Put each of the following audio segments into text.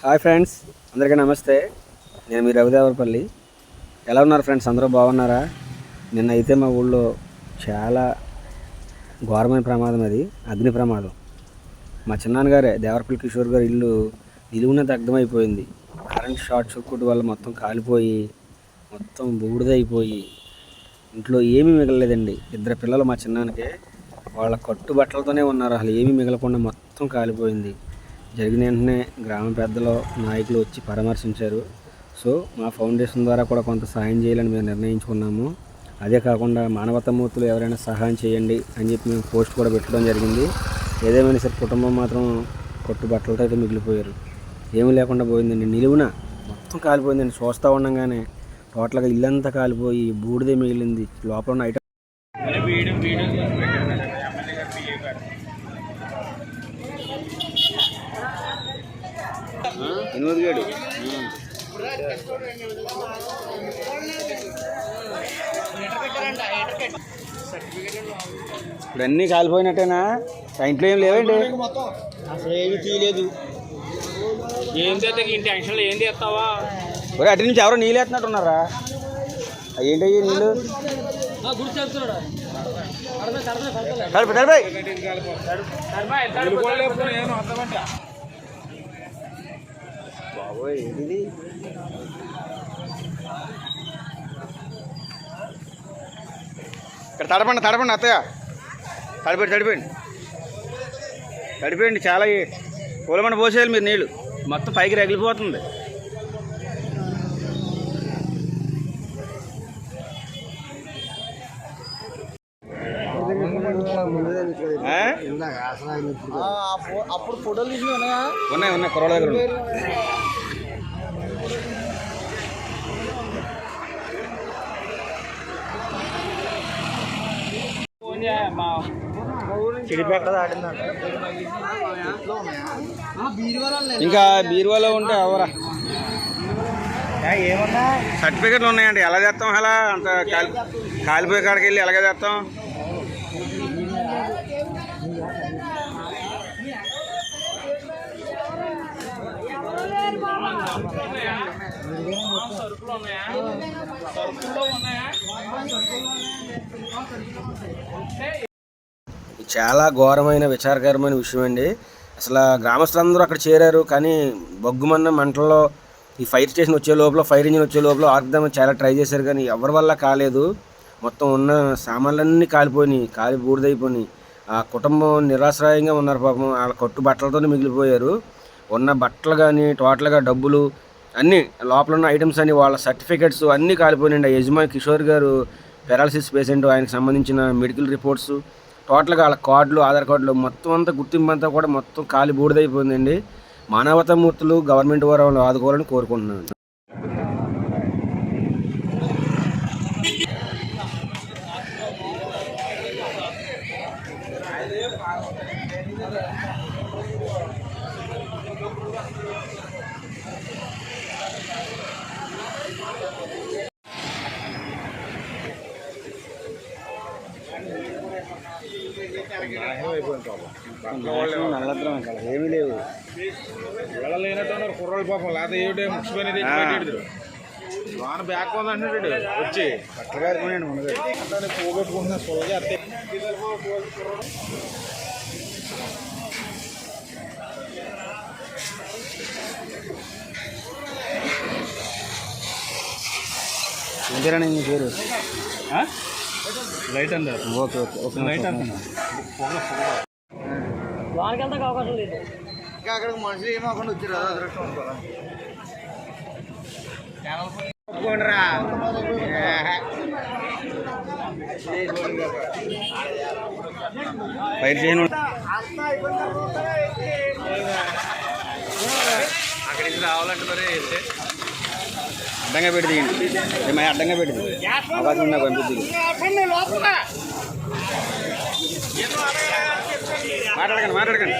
Hi friends, అందరికీ నమస్తే. నేను మీ రవిదేవరపల్లి. ఎలా ఉన్నారు ఫ్రెండ్స్? అందరూ బాగున్నారా? నిన్న అయితే మా ఊళ్ళో చాలా ఘోరమైన ప్రమాదం, అది అగ్ని ప్రమాదం. మా చిన్నాన్నగారే దేవరపల్లి కిషోర్ గారి ఇల్లు నిలువున దగ్ధమైపోయింది. కరెంట్ షార్ట్ సర్క్యూట్ వల్ల మొత్తం కాలిపోయి మొత్తం బూడిదైపోయి ఇంట్లో ఏమీ మిగలలేదండి. ఇద్దరు పిల్లలు మా చిన్నాన్నకే, వాళ్ళ కట్టు బట్టలతోనే ఉన్నారు. అసలు ఏమీ మిగలకుండా మొత్తం కాలిపోయింది. జరిగిన వెంటనే గ్రామ పెద్దలు, నాయకులు వచ్చి పరామర్శించారు. సో మా ఫౌండేషన్ ద్వారా కూడా కొంత సహాయం చేయాలని మేము నిర్ణయించుకున్నాము. అదే కాకుండా మానవతామూర్తులు ఎవరైనా సహాయం చేయండి అని చెప్పి మేము పోస్ట్ కూడా పెట్టడం జరిగింది. ఏదేమైనా సరే కుటుంబం మాత్రం కొట్టు బట్టలతో అయితే మిగిలిపోయారు. ఏమీ లేకుండా పోయిందండి. నిలువున మొత్తం కాలిపోయిందండి. చూస్తూ ఉండగానే టోటల్గా ఇల్లంతా కాలిపోయి బూడిదే మిగిలింది. లోపల ఉన్న ఐటమ్ ఎనిమిదిగేడు ఇప్పుడు అన్నీ కాలిపోయినట్టేనా? ఇంట్లో ఏం లేవండి, అసలు ఏమి తీయలేదు. ఏం చేస్తే ఇంటి టెన్షన్లో ఏం చేస్తావా? అటు నుంచి ఎవరో నీళ్ళు వేస్తున్నట్టున్నారా? ఏంటయ్యి నీళ్ళు? బాబోయ్, ఏంటిది? ఇక్కడ తడపండి అత్తయ్య, తడిపోయండి. చాలా పూలమండ పోసేయాలి మీరు. నీళ్ళు మొత్తం పైకి రగిలిపోతుంది. అప్పుడు ఫోటోలు తీసి ఉన్నాయి కుర్రాళ్ళ దగ్గర. ఇంకా బీరువాలో ఉంటే అవరా ఏమన్నా సర్టిఫికెట్లు ఉన్నాయండి. ఎలా చేస్తాం? అలా అంత కాలిపోయే కాడికి వెళ్ళి ఎలాగే చేస్తాం? చాలా ఘోరమైన విచారకరమైన విషయం అండి. అసలు గ్రామస్తులందరూ అక్కడ చేరారు, కానీ బొగ్గుమన్న మంటల్లో ఈ ఫైర్ స్టేషన్ వచ్చే లోపల, ఫైర్ ఇంజిన్ వచ్చే లోపల ఆర్పుదామని చాలా ట్రై చేశారు, కానీ ఎవరి వల్ల కాలేదు. మొత్తం ఉన్న సామాన్లన్నీ కాలి బూడిదైపోయి ఆ కుటుంబం నిరాశ్రయంగా ఉన్నారు. పాపం వాళ్ళ కట్టు బట్టలతోనే మిగిలిపోయారు. ఉన్న బట్టలు కానీ, టోటల్గా డబ్బులు అన్నీ, లోపల ఉన్న ఐటమ్స్ అన్నీ, వాళ్ళ సర్టిఫికెట్స్ అన్నీ కాలిపోయినాయండి. ఆ యజమాని కిషోర్ గారు పెరాలసిస్ పేషెంట్, ఆయనకు సంబంధించిన మెడికల్ రిపోర్ట్స్, టోటల్గా వాళ్ళ కార్డులు, ఆధార్ కార్డులు మొత్తం అంతా, గుర్తింపు అంతా కూడా మొత్తం కాలి బూడిదైపోయిందండి. మానవతామూర్తులు గవర్నమెంట్ వారు ఆదుకోవాలని కోరుకుంటున్నాను. నల్లద్రం అక్కడ ఏమీ లేవు. వెళ్ళలేనట్టున్నారు కుర్రోళ్ళు పాపం. లేకపోతే ఏమిటే ముఖ్యమైనది వాన బ్యాక్ ఉందంటాడు వచ్చి అట్లా పోగొట్టుకుంటున్నా సోజా అత్తే. ఏంటరా నీ పేరు? లైట్ అంటారు. ఓకే లైట్ అంటున్నా. వానికంతా అవకాశం లేదు. ఇంకా అక్కడికి మనుషులు ఏమకుండా వచ్చారు. అదృష్టం అనుకోరా. ఫైర్ చేయను అక్కడి నుంచి రావాలంటే మరి అడ్డంగా పెట్టి దిగండి. అడ్డంగా పెట్టి అవకాశం ఉన్నా పంపిద్ది. మాట్లాడకండి.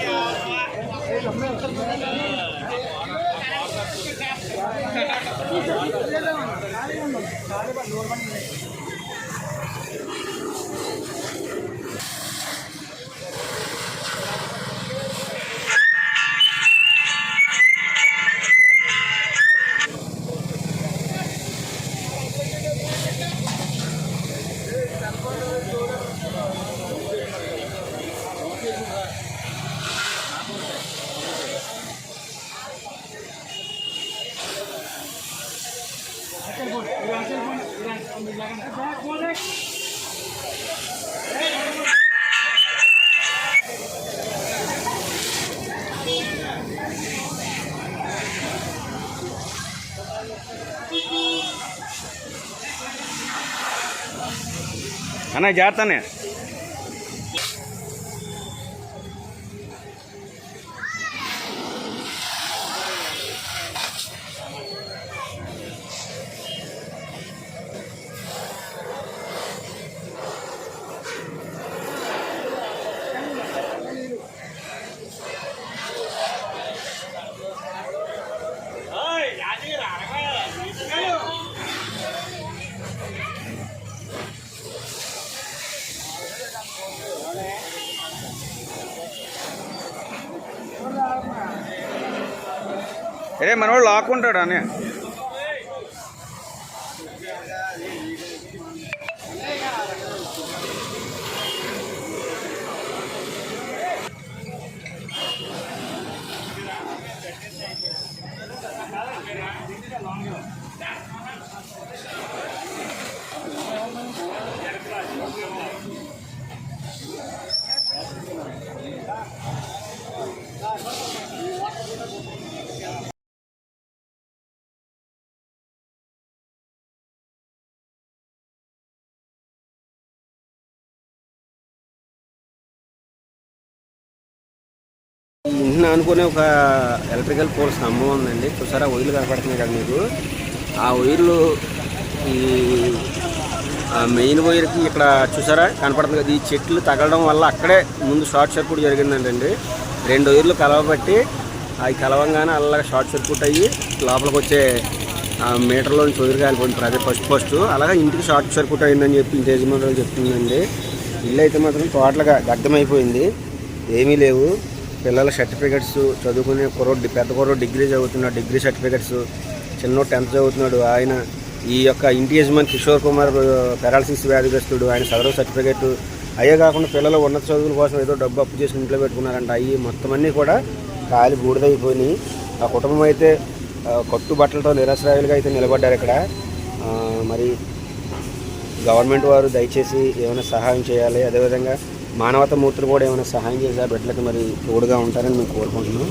అన్న జాగ్రత్తనే. అరే మనవాడు లాక్కుంటాడు అని. ఇంటిని అనుకునే ఒక ఎలక్ట్రికల్ పోల్ స్తంభం ఉందండి. చూసారా వైర్లు కనపడుతున్నాయి కదా మీకు. ఆ వైర్లు ఈ మెయిన్ వైర్కి ఇక్కడ చూసారా కనపడుతుంది కదా. ఈ చెట్లు తగలడం వల్ల అక్కడే ముందు షార్ట్ సర్క్యూట్ జరిగిందండి. 2 వైర్లు కలవబట్టి అవి కలవంగానే అలాగే షార్ట్ సర్క్యూట్ అయ్యి లోపలికి వచ్చే మీటర్లో నుంచి వైర్ కాలిపోయింది అదే ఫస్ట్. అలాగే ఇంటికి షార్ట్ సర్క్యూట్ అయిందని చెప్పి ఇంటి యజమానులు చెప్తుందండి. ఇల్లు అయితే మాత్రం టోటల్గా దగ్ధమైపోయింది. ఏమీ లేవు. పిల్లల సర్టిఫికెట్స్ చదువుకునే పెద్ద కుర్రోడు డిగ్రీ చదువుతున్నాడు, డిగ్రీ సర్టిఫికెట్స్. చిన్నోడు 10th చదువుతున్నాడు. ఆయన ఈ యొక్క ఇంటి యజమాని కిషోర్ కుమార్ పెరాలసిస్ వ్యాధిగ్రస్తుడు. ఆయన చదువు సర్టిఫికెట్. అయ్యే కాకుండా పిల్లలు ఉన్నత చదువుల కోసం ఏదో డబ్బు అప్పు చేసి ఇంట్లో పెట్టుకున్నారంట. అవి మొత్తం అన్నీ కూడా కాలి బూడిదైపోయినాయి. ఆ కుటుంబం అయితే కట్టుబట్టలతో నిరాశ్రయాలుగా అయితే నిలబడ్డారు ఇక్కడ. మరి గవర్నమెంట్ వారు దయచేసి ఏమైనా సహాయం చేయాలి. అదేవిధంగా మానవతా మూర్తులు కూడా ఏమైనా సహాయం చేసి ఆ బిడ్డలకు మరి తోడుగా ఉంటారని మేము కోరుకుంటున్నాం.